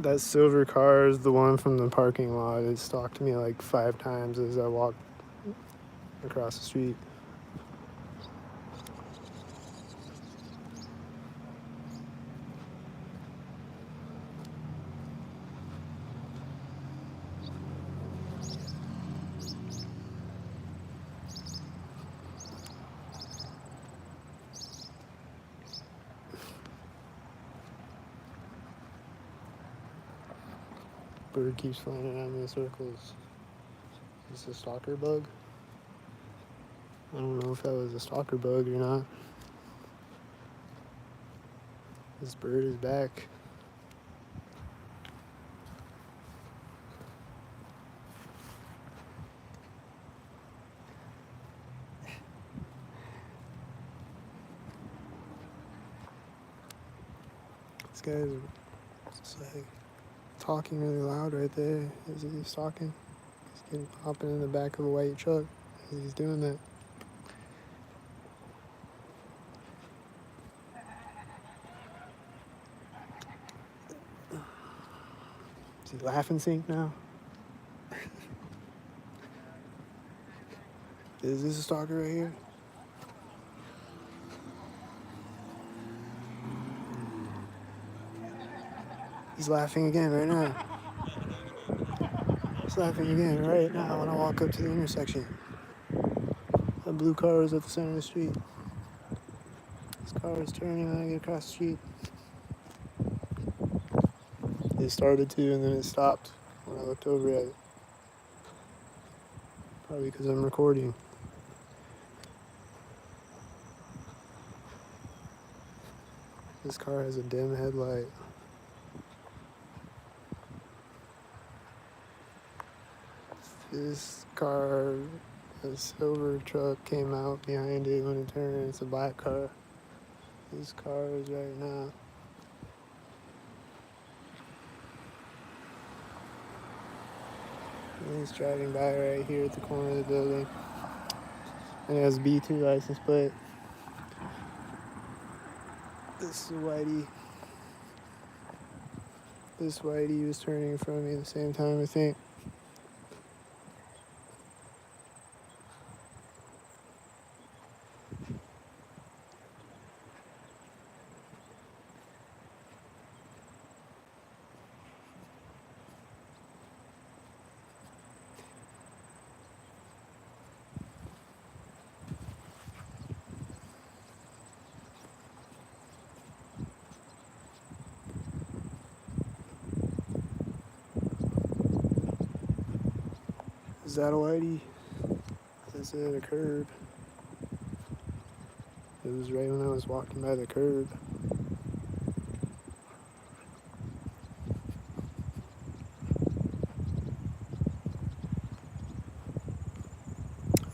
That silver car is the one from the parking lot. It stalked me like 5 times as I walked across the street. Bird keeps flying around me in circles. Is this a stalker bug? I don't know if that was a stalker bug or not. This bird is back. This guy's just like talking really loud right there. Is he stalking? He's hopping in the back of a white truck as he's doing that. Is he laughing sync now? Is this a stalker right here? He's laughing again right now. He's laughing again right now when I walk up to the intersection. That blue car is at the center of the street. This car is turning when I get across the street. It started to and then it stopped when I looked over at it. Probably because I'm recording. This car has a dim headlight. This car, a silver truck came out behind it when it turned. It's a black car. This car is right now. And he's driving by right here at the corner of the building. And it has B2 license plate. This is Whitey. This Whitey was turning in front of me at the same time, I think. Is that a Whitey? Is it a curb? It was right when I was walking by the curb.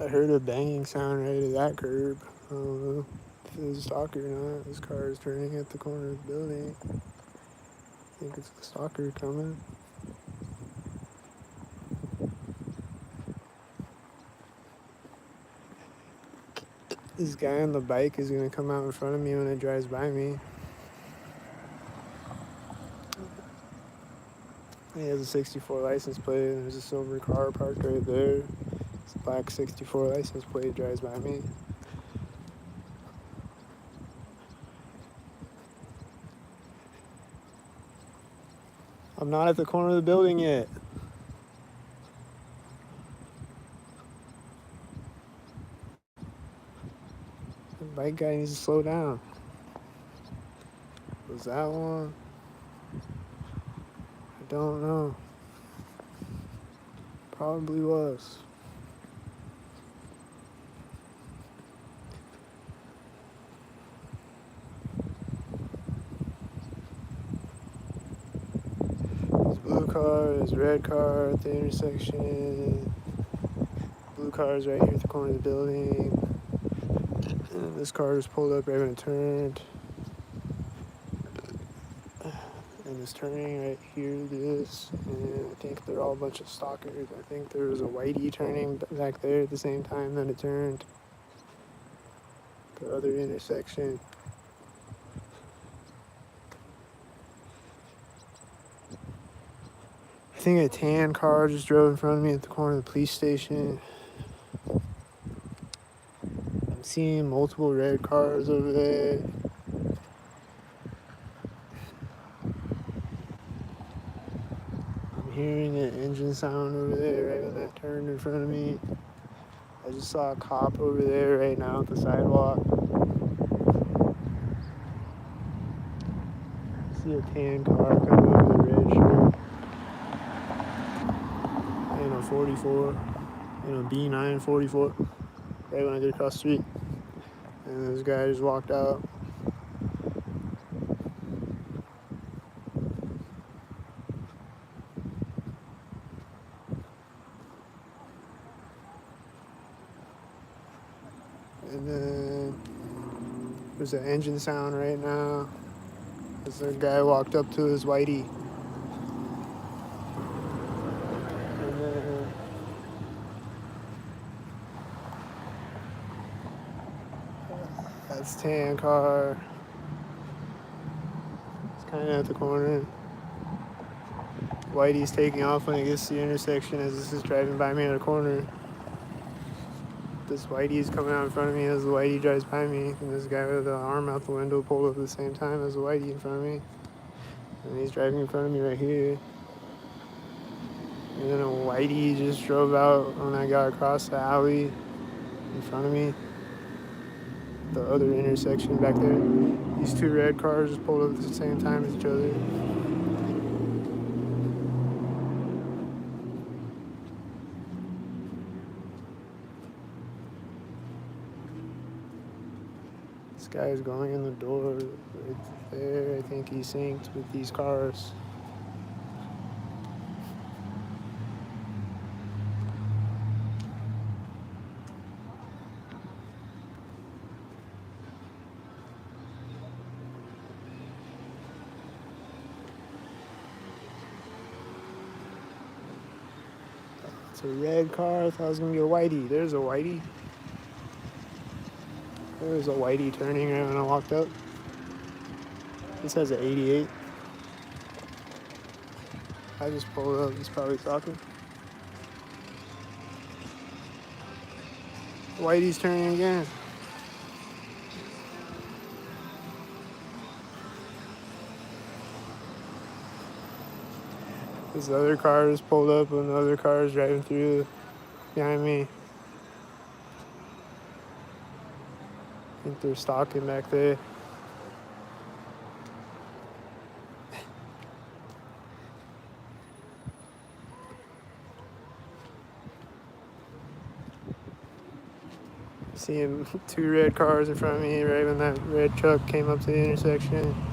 I heard a banging sound right at that curb. I don't know if it was a stalker or not. This car is turning at the corner of the building. I think it's the stalker coming. This guy on the bike is gonna come out in front of me when it drives by me. He has a 64 license plate and there's a silver car parked right there. It's a black 64 license plate drives by me. I'm not at the corner of the building yet. The bike guy needs to slow down. Was that one? I don't know. Probably was. There's blue car, there's red car at the intersection. Blue car is right here at the corner of the building. And this car just pulled up right when it turned. And it's turning right here, this. And I think they're all a bunch of stalkers. I think there was a Whitey turning back there at the same time that it turned. The other intersection. think a tan car just drove in front of me at the corner of the police station. I'm seeing multiple red cars over there. I'm hearing an engine sound over there right when that turned in front of me. I just saw a cop over there right now at the sidewalk. I see a tan car coming over the red shirt. And a 44. And a B9 44. Right when I get across the street. And this guy just walked out. And then there's an engine sound right now. As the guy walked up to his whitey. And then that's tan car. It's kind of at the corner. Whitey's taking off when it gets to the intersection as this is driving by me at a corner. This Whitey's coming out in front of me as the Whitey drives by me. And this guy with the arm out the window pulled up at the same time as the Whitey in front of me. And he's driving in front of me right here. And then a Whitey just drove out when I got across the alley in front of me. The other intersection back there. These two red cars just pulled up at the same time as each other. This guy is going in the door right there. I think he synced with these cars. It's a red car. I thought it was going to be a Whitey. There's a Whitey. There's a Whitey turning right when I walked up. This has an 88. I just pulled up. He's probably talking. Whitey's turning again. This other car just pulled up and the other car is driving through behind me. I think they're stalking back there. Seeing two red cars in front of me right when that red truck came up to the intersection. Yeah.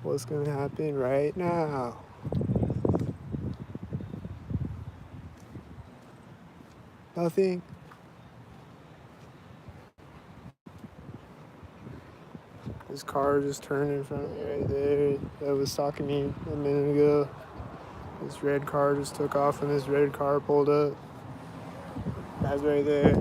What's gonna happen right now? Nothing. This car just turned in front of me right there. That was stalking me a minute ago. This red car just took off and this red car pulled up. That's right there.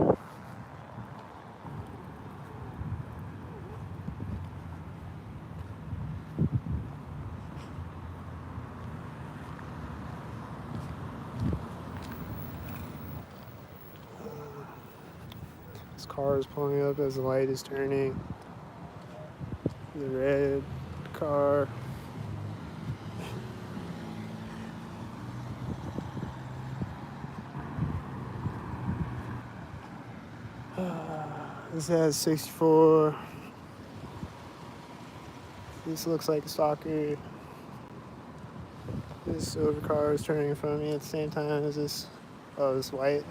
This car is pulling up as the light is turning. The red car. This has 64. This looks like a stalker. This silver car is turning in front of me at the same time as this. Oh, this white.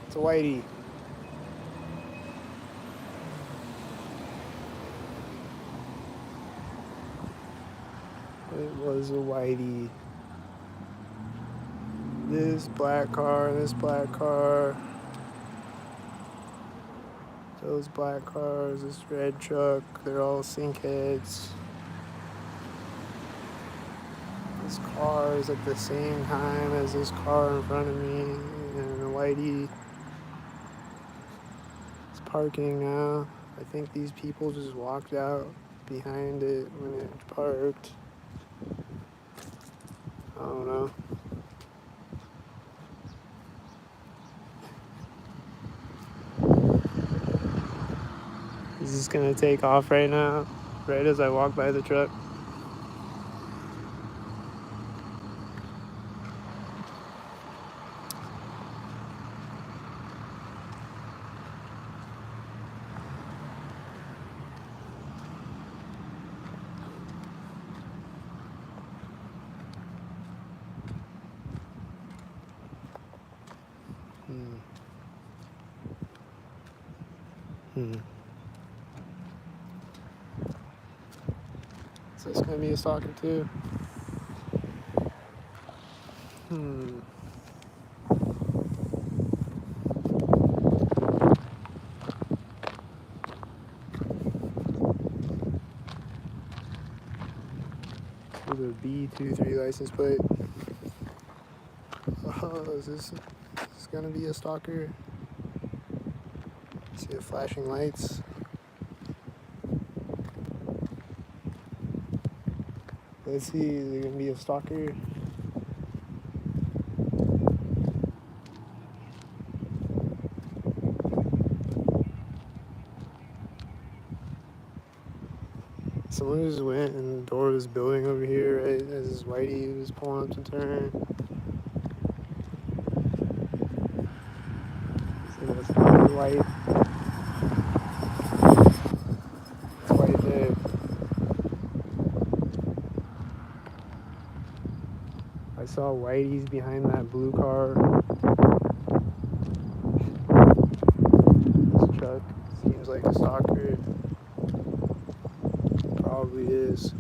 It's a Whitey. It was a Whitey. This black car, this black car. Those black cars, this red truck, they're all sink heads. This car is at the same time as this car in front of me, and a Whitey is parking now. I think these people just walked out behind it when it parked. I don't know. He's just gonna take off right now, right as I walk by the truck. So it's gonna be a stalker too. With a B23 license plate. Oh, is this gonna be a stalker? See the flashing lights. Let's see, is it gonna be a stalker? Someone just went and the door was building over here right as Whitey was pulling up to turn. See that stalker light? It's right there. I saw Whitey's behind that blue car. This truck seems like a stalker. Probably is.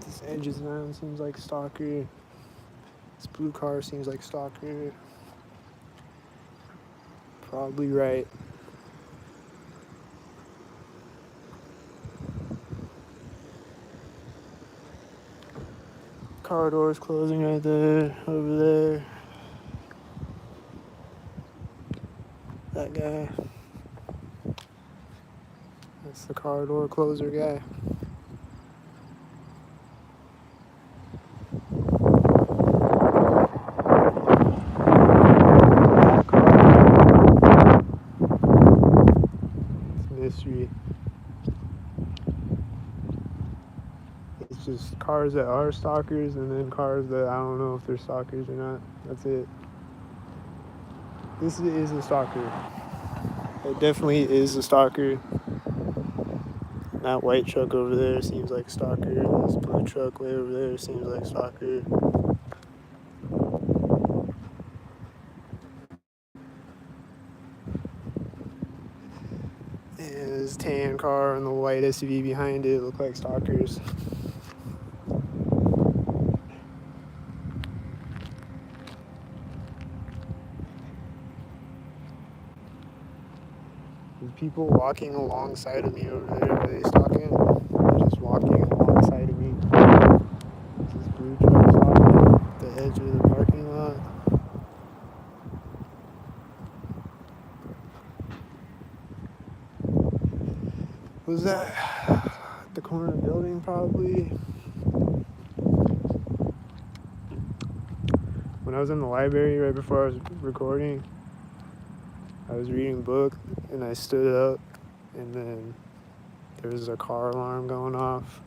This engine sound seems like a stalker. This blue car seems like a stalker. Probably right. Car door's closing right there, over there. That guy. That's the car door closer guy. It's a mystery. It's just cars that are stalkers and then cars that I don't know if they're stalkers or not. That's it. This is a stalker. It definitely is a stalker. That white truck over there seems like a stalker. This blue truck way over there seems like a stalker. And this tan car and the white SUV behind it look like stalkers. There's people walking alongside of me over there. Are they stalking? They're just walking alongside of me. This blue truck stalking at the edge of the parking lot. Was that the corner building probably? When I was in the library right before I was recording, I was reading a book and I stood up and then there was a car alarm going off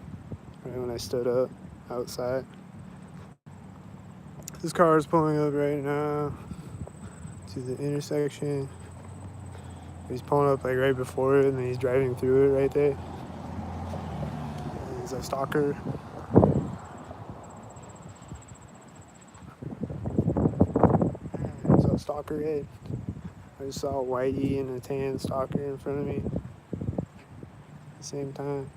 right when I stood up outside. This car is pulling up right now to the intersection. He's pulling up like right before it and then he's driving through it right there. He's a stalker. He's a stalker head. I just saw Whitey and a tan stalker in front of me at the same time.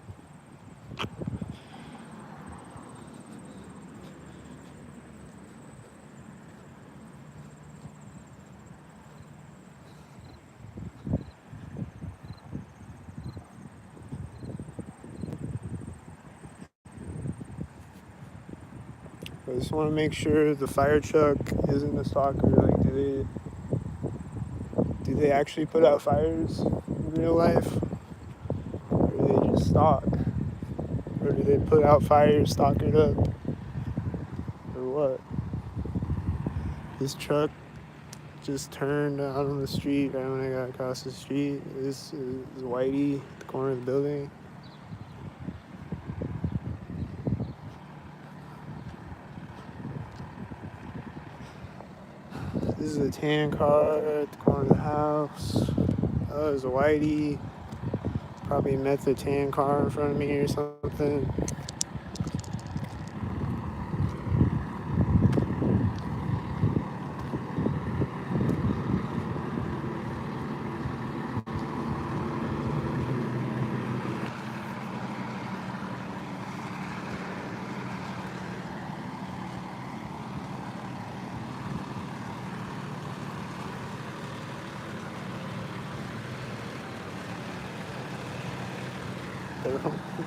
I just want to make sure the fire truck isn't a stalker. Like, do they actually put out fires in real life, or do they just stalk, or do they put out fires, stalk it up, or what? This truck just turned out on the street right when I got across the street. This is Whitey at the corner of the building. This is a tan car at the corner of the house. Oh, there's a Whitey. Probably met the tan car in front of me or something.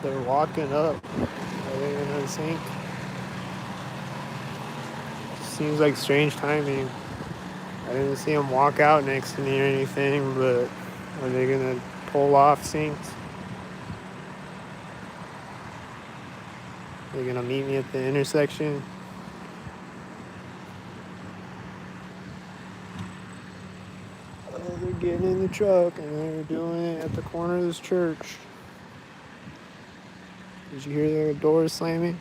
They're walking up. Are they gonna sink? Seems like strange timing. I didn't see them walk out next to me or anything, but are they gonna pull off sinks? Are they gonna meet me at the intersection? They're getting in the truck and they're doing it at the corner of this church. Did you hear the doors slamming?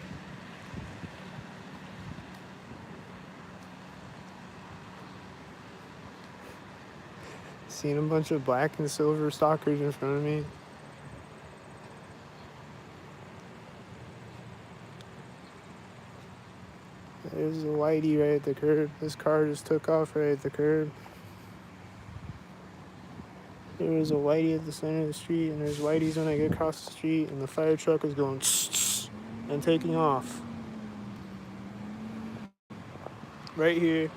Seen a bunch of black and silver stalkers in front of me. There's a Whitey right at the curb. This car just took off right at the curb. There's a Whitey at the center of the street, and there's Whiteys when I get across the street, and the fire truck is going and taking off. Right here.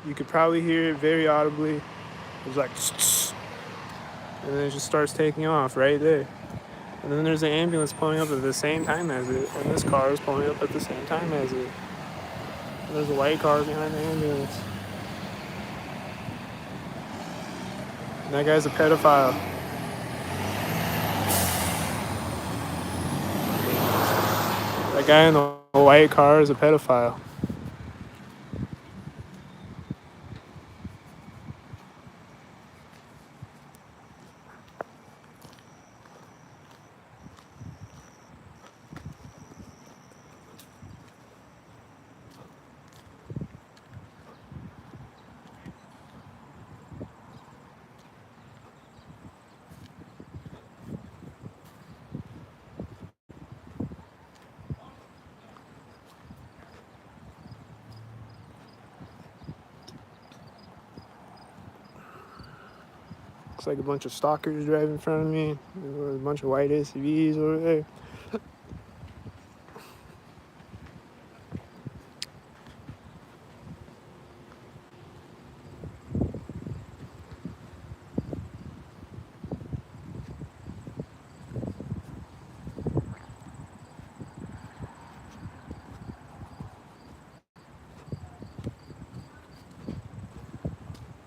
You could probably hear it very audibly. It's like, and then it just starts taking off right there. And then there's an ambulance pulling up at the same time as it, and this car is pulling up at the same time as it. And there's a white car behind the ambulance. And that guy's a pedophile. That guy in the white car is a pedophile. Looks like a bunch of stalkers driving in front of me. There's a bunch of white SUVs over there.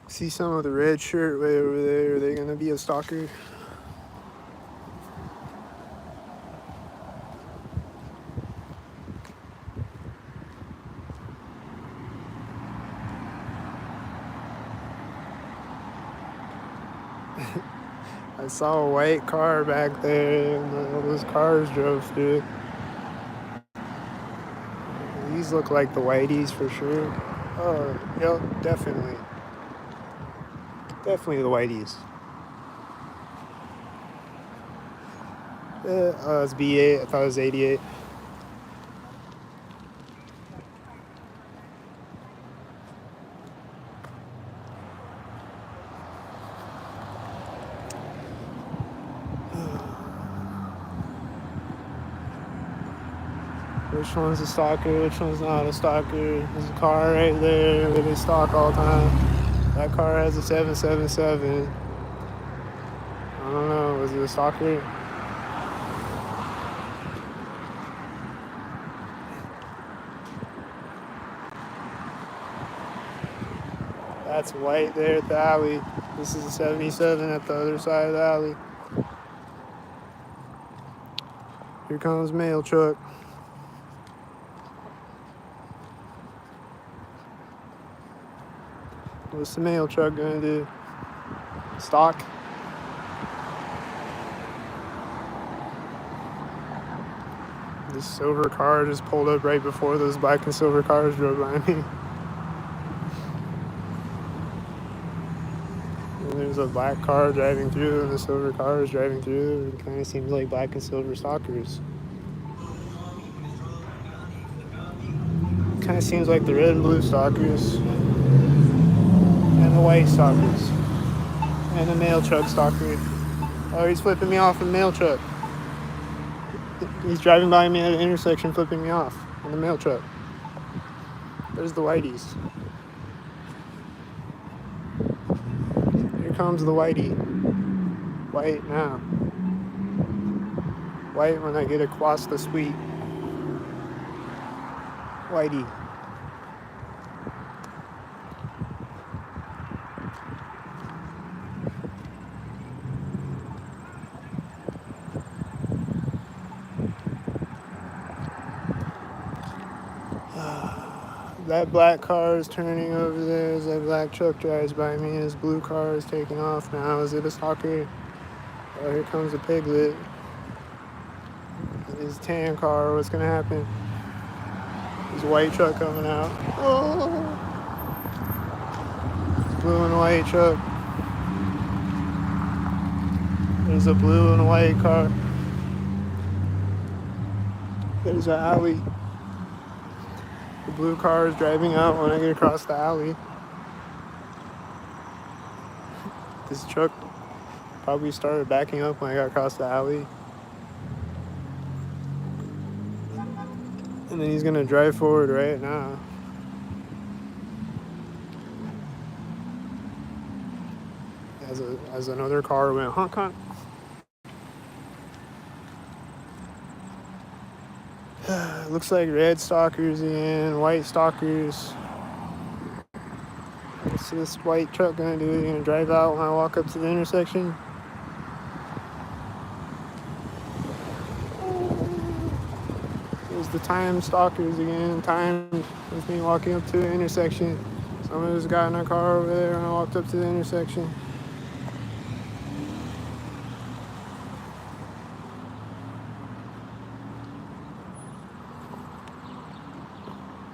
See some of the red shirt way over there. Are they gonna be a stalker? I saw a white car back there, and all those cars drove through. These look like the Whiteys for sure. Oh, yep, definitely. Definitely the Whiteys. It's B8. I thought it was 88. Which one's a stalker? Which one's not a stalker? There's a car right there that they stalk all the time. That car has a 777. I don't know. Was it a stalker? That's white there at the alley. This is a 77 at the other side of the alley. Here comes mail truck. What's the mail truck gonna do? Stock? This silver car just pulled up right before those black and silver cars drove by me. And there's a black car driving through and the silver car is driving through. It kind of seems like black and silver stalkers. Kind of seems like the red and blue stalkers and the white stalkers and the mail truck stalker. Oh, he's flipping me off in the mail truck. He's driving by me at an intersection, flipping me off in the mail truck. There's the whiteys. Here comes the whitey. White now. White when I get across the sweet. Whitey. That black car is turning over there as that black truck drives by me. His blue car is taking off now. Is it a stalker? Oh, here comes a piglet. His tan car, what's gonna happen? His white truck coming out. Oh! Blue and white truck. There's a blue and white car. There's an alley. The blue car is driving out when I get across the alley. This truck probably started backing up when I got across the alley. And then he's gonna drive forward right now. As another car went honk honk. Looks like red stalkers and white stalkers. What's this white truck gonna do? Is he gonna drive out when I walk up to the intersection? There's the time stalkers again. Time with me walking up to the intersection. Someone just got in a car over there when I walked up to the intersection.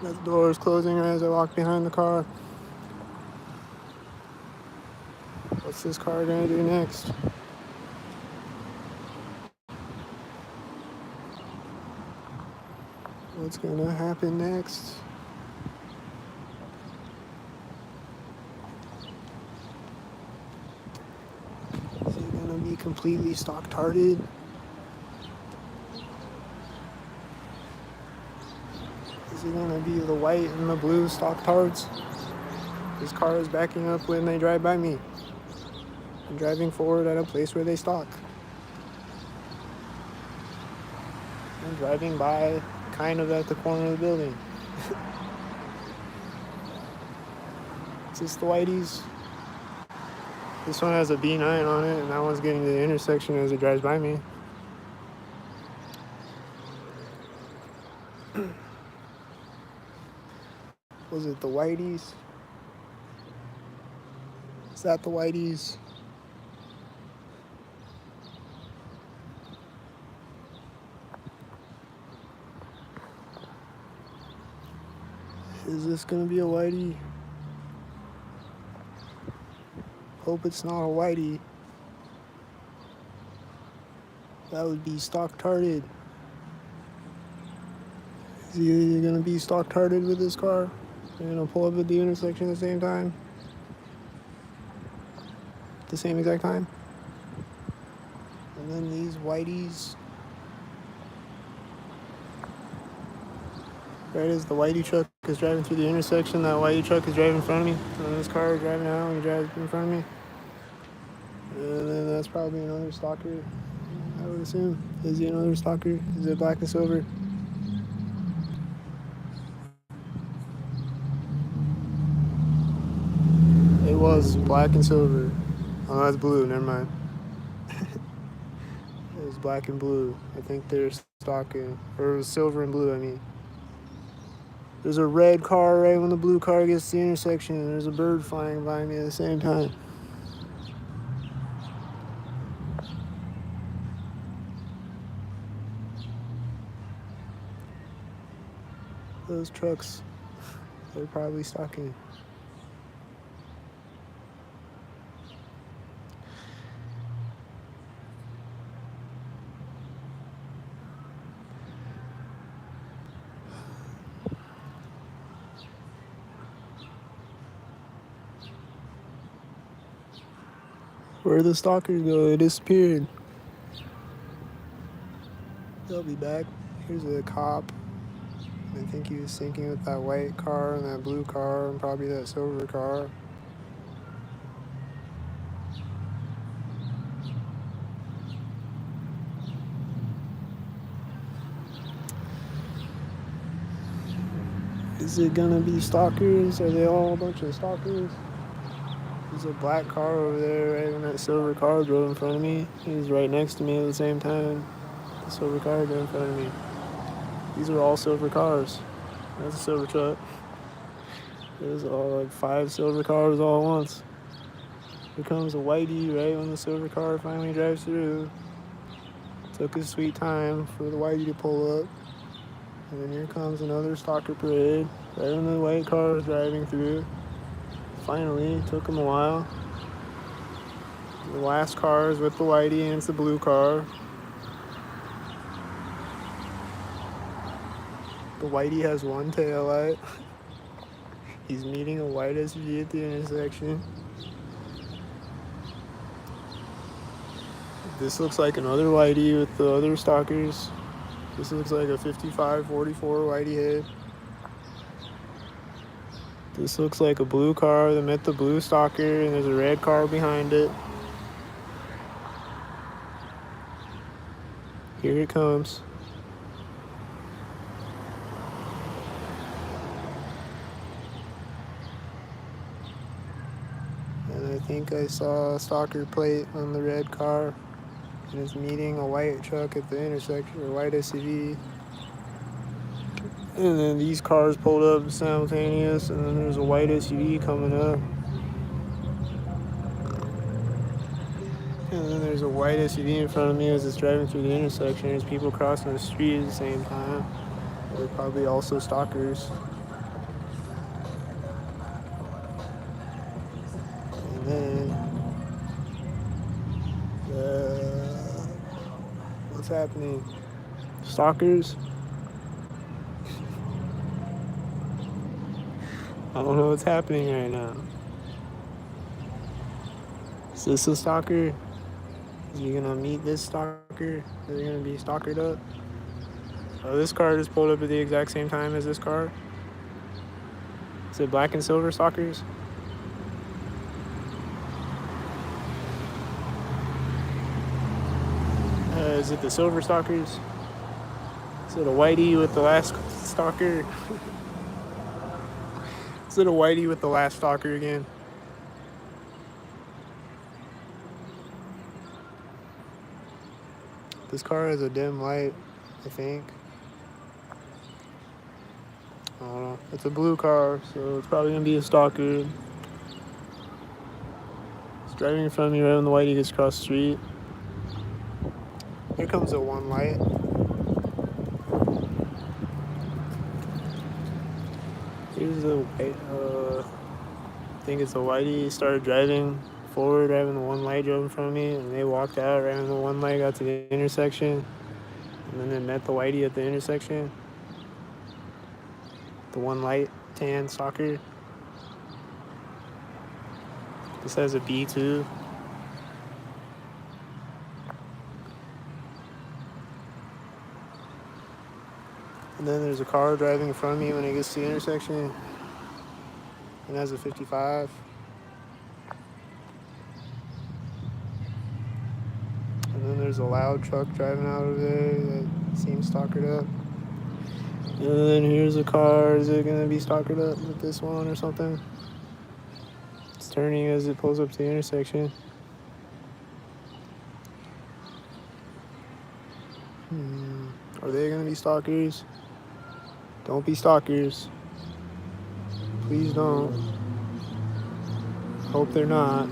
The door is closing right as I walk behind the car. What's this car gonna do next? What's gonna happen next? Is he gonna be completely stock-tarded? Is it gonna be the white and the blue stock-tards? This car is backing up when they drive by me. I'm driving forward at a place where they stalk. I'm driving by kind of at the corner of the building. Is this the whiteys? This one has a B9 on it, and that one's getting to the intersection as it drives by me. Was it the whiteys? Is that the whiteys? Is this gonna be a whitey? Hope it's not a whitey. That would be stock-tarded. Is he gonna be stock-tarded with this car? They're gonna pull up at the intersection at the same time? At the same exact time? And then these whiteys. Right as the whitey truck is driving through the intersection, that whitey truck is driving in front of me. And this car is driving out and he drives in front of me. And then that's probably another stalker, I would assume. Is he another stalker? Is it black and silver? was black and silver. Oh, that's blue. Never mind. It was black and blue. I think they're stalking, or it was silver and blue. I mean, there's a red car right when the blue car gets to the intersection, and there's a bird flying by me at the same time. Those trucks, they're probably stalking. Where'd the stalkers go? They disappeared. They'll be back. Here's a cop. I think he was syncing with that white car and that blue car and probably that silver car. Is it gonna be stalkers? Are they all a bunch of stalkers? There's a black car over there right when that silver car drove in front of me. He was right next to me at the same time. The silver car drove in front of me. These are all silver cars. That's a silver truck. There's all like 5 silver cars all at once. Here comes a whitey right when the silver car finally drives through. Took his sweet time for the whitey to pull up. And then here comes another stalker parade right when the white car is driving through. Finally, took him a while. The last car is with the whitey and it's the blue car. The whitey has one tail light. He's meeting a white SUV at the intersection. This looks like another whitey with the other stalkers. This looks like a 5544 whitey head. This looks like a blue car that met the blue stalker, and there's a red car behind it. Here it comes. And I think I saw a stalker plate on the red car, and it's meeting a white truck at the intersection, or white SUV. And then these cars pulled up simultaneous, and then there's a white SUV coming up. And then there's a white SUV in front of me as it's driving through the intersection. There's people crossing the street at the same time. They're probably also stalkers. And then, what's happening? Stalkers? I don't know what's happening right now. Is this a stalker? Is he gonna meet this stalker? Are they gonna be stalkered up? Oh, this car just pulled up at the exact same time as this car. Is it black and silver stalkers? Is it the silver stalkers? Is it a whitey with the last stalker? Is it a whitey with the last stalker again? This car has a dim light, I think. I don't know. It's a blue car, so it's probably gonna be a stalker. It's driving in front of me right when the whitey gets across the street. Here comes the one light. Here's the white, I think it's a whitey. He started driving forward right when the one light drove in front of me, and they walked out right when the one light got to the intersection. And then they met the whitey at the intersection. The one light tan stalker. This has a B2. And then there's a car driving in front of me when it gets to the intersection. And has a 55. And then there's a loud truck driving out over there that seems stalkered up. And then here's a car. Is it gonna be stalkered up with this one or something? turning as it pulls up to the intersection. Are they gonna be stalkers? Don't be stalkers. Please don't. Hope they're not.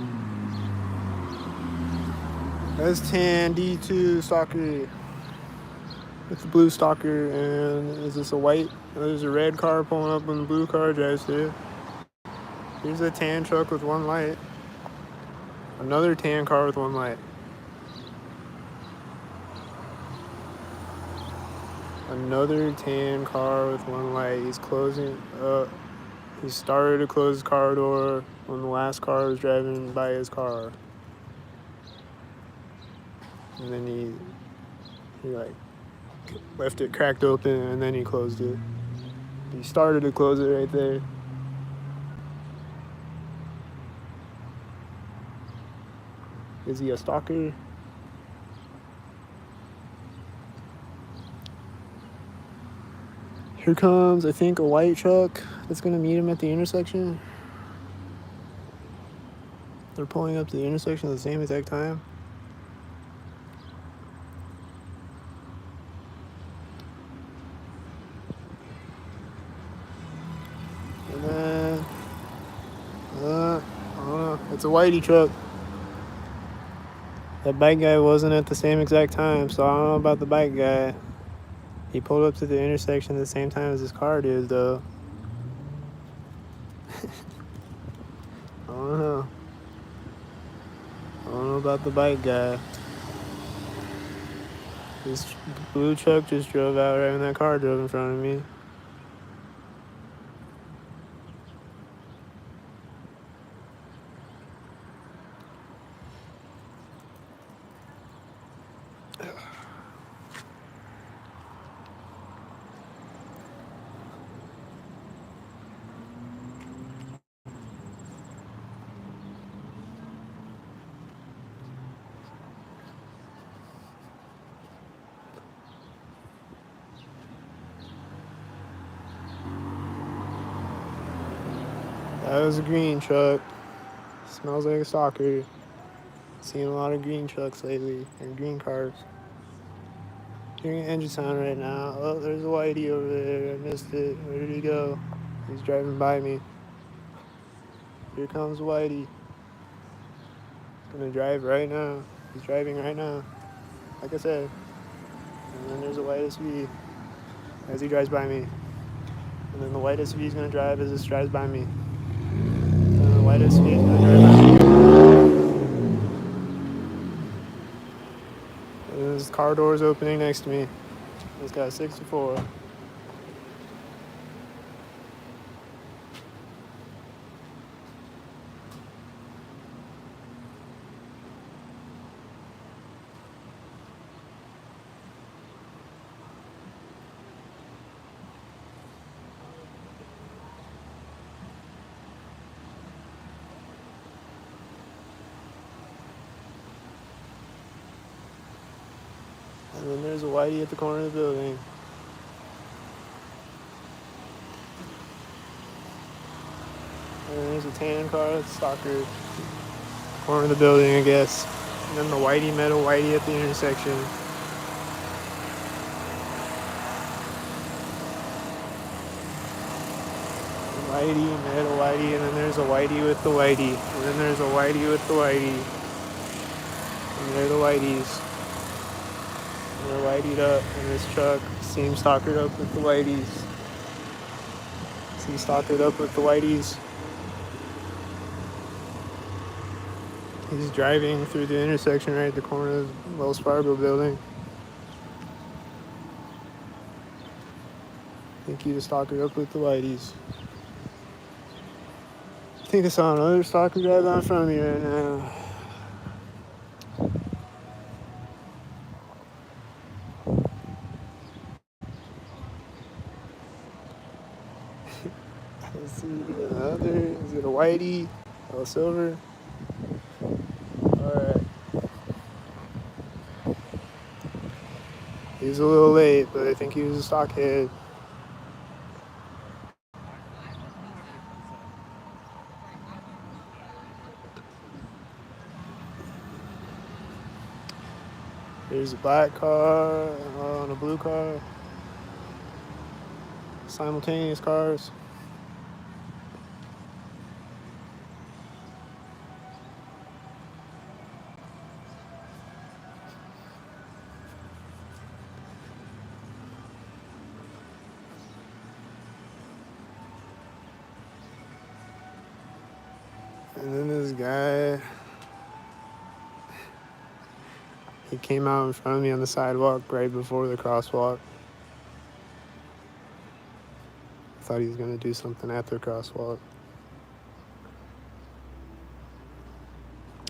That's tan D2 stalker. It's a blue stalker, and is this a white? There's a red car pulling up when the blue car drives through. Here's a tan truck with one light. Another tan car with one light. Another tan car with one light. He's closing up. He started to close his car door when the last car was driving by his car. And then he like left it cracked open, and then he closed it. He started to close it right there. Is he a stalker? Here comes, I think, a white truck that's gonna meet him at the intersection. They're pulling up to the intersection at the same exact time. And then, I don't know. It's a whitey truck. That bike guy wasn't at the same exact time, so I don't know about the bike guy. He pulled up to the intersection at the same time as his car did, though. I don't know. I don't know about the bike guy. This blue truck just drove out right when that car drove in front of me. That was a green truck. Smells like a stalker. Seen a lot of green trucks lately, and green cars. Hearing an engine sound right now. Oh, there's a whitey over there. I missed it. Where did he go? He's driving by me. Here comes Whitey. He's gonna drive right now. He's driving right now. Like I said. And then there's a white SUV as he drives by me. And then the white SUV is gonna drive as this drives by me. And then the white SUV is gonna drive by me. And his car door is opening next to me. It's got 64. And then there's a whitey at the corner of the building. And then there's a tan car that's stalker. Corner of the building, I guess. And then the whitey met a whitey at the intersection. Whitey met a whitey, and then there's a whitey with the whitey. And then there's a whitey with the whitey. And they're the whiteys. And they're whiteyed up, and this truck seems stalkered up with the whiteys. Seems stalkered up with the whiteys. He's driving through the intersection right at the corner of the Wells Fargo building. I think he was stalkered up with the whiteys. I think I saw another stalker drive out in front of me right now. Let's see, another, is it a whitey? Oh, silver? Alright. He was a little late, but I think he was a stockhead. There's a black car and a blue car. Simultaneous cars. And then this guy, he came out in front of me on the sidewalk right before the crosswalk. I thought he was going to do something at the crosswalk.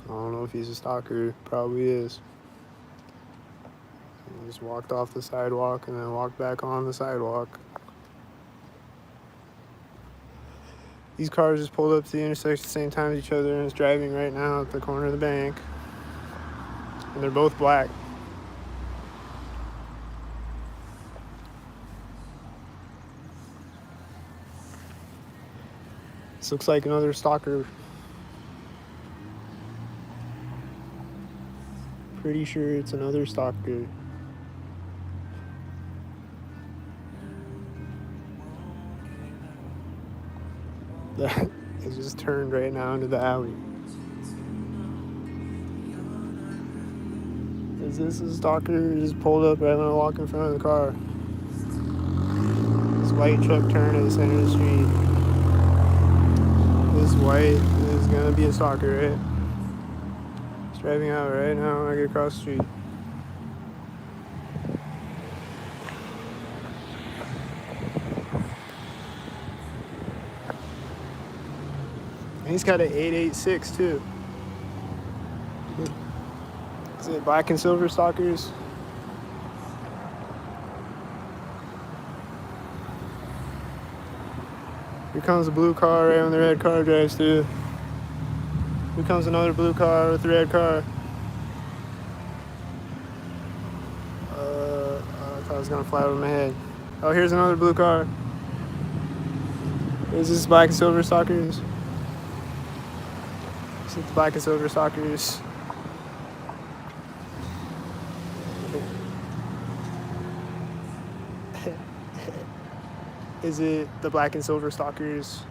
I don't know if he's a stalker. Probably is. He just walked off the sidewalk and then walked back on the sidewalk. These cars just pulled up to the intersection at the same time as each other and is driving right now at the corner of the bank. And they're both black. This looks like another stalker. Pretty sure it's another stalker. That it just turned right now into the alley. Is this a stalker who just pulled up right when I walk in front of the car? This white truck turned at the center of the street. This white is gonna be a stalker, right? It's driving out right now when I get across the street. And he's got an 886 too. Is it black and silver stalkers? Here comes a blue car right when the red car drives through. Here comes another blue car with the red car. I thought it was gonna fly over my head. Oh, here's another blue car. Is this black and silver stalkers? Is it the black and silver stalkers? Is it the black and silver stalkers?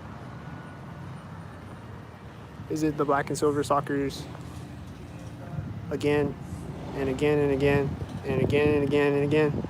Is it the black and silver stalkers? Again and again and again and again and again and again.